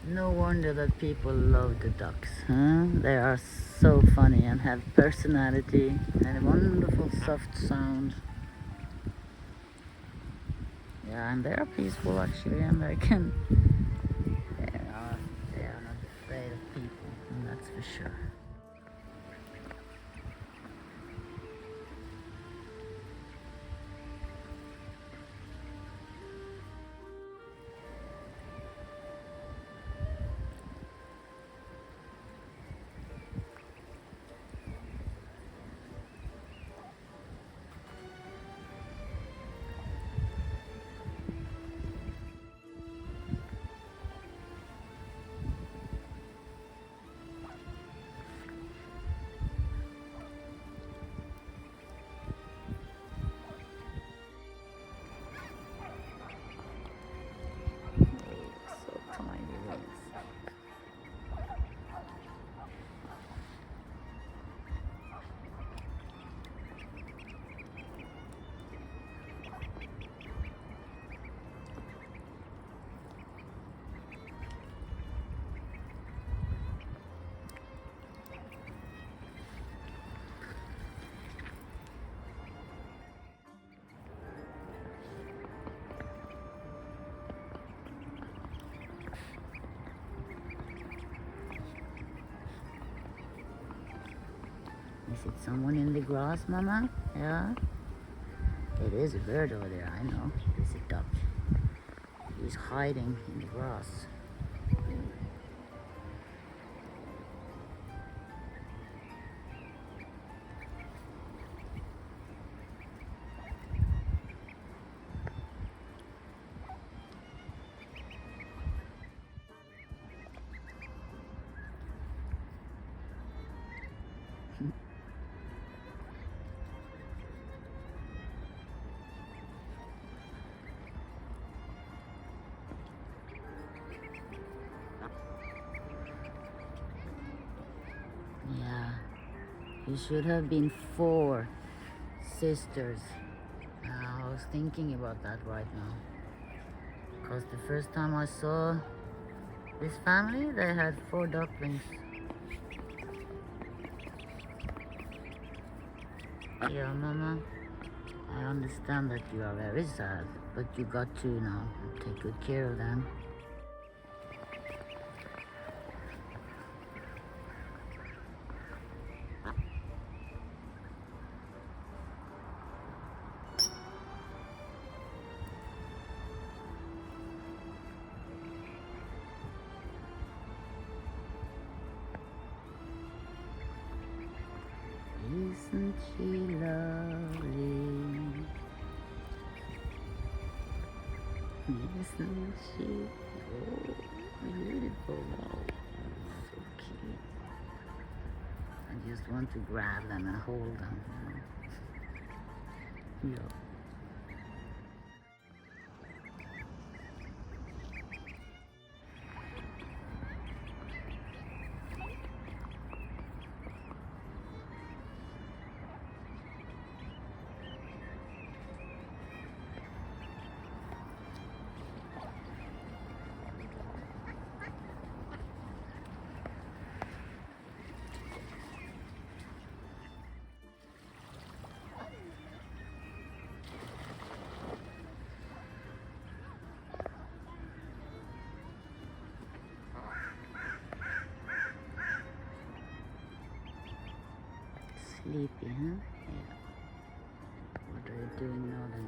No wonder that people love the ducks, huh? They are so funny and have personality and a wonderful soft sound. Yeah, and they are peaceful actually, and they are not afraid of people, and that's for sure. So tiny wings. Is it someone in the grass, Mama? Yeah? It is a bird over there, I know. It's a duck. He's hiding in the grass. Yeah, you should have been 4 sisters. I was thinking about that right now. Because the first time I saw this family, they had 4 ducklings. Yeah, Mama, I understand that you are very sad, but you got to now take good care of them. Isn't she lovely? Isn't she? Oh, beautiful. Oh, so cute. I just want to grab them and hold them. You know? Yeah. Sleepy, huh? Yeah. What are you doing now then,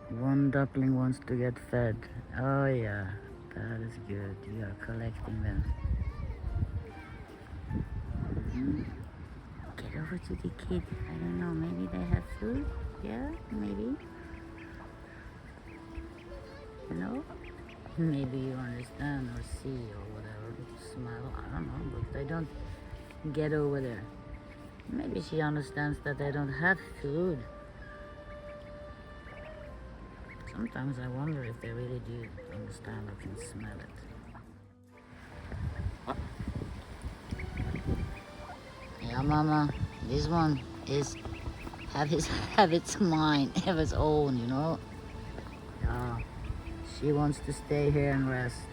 Mama? One duckling wants to get fed. Oh yeah, that is good. You are collecting them. Get over to the kid. I don't know, maybe they have food? Yeah, maybe. You know? Maybe you understand or see or whatever. Smile, I don't know, but they don't get over there. Maybe she understands that they don't have food. Sometimes I wonder if they really do understand or can smell it. Yeah, Mama, this one is have its mind, have its own, you know. Yeah, she wants to stay here and rest.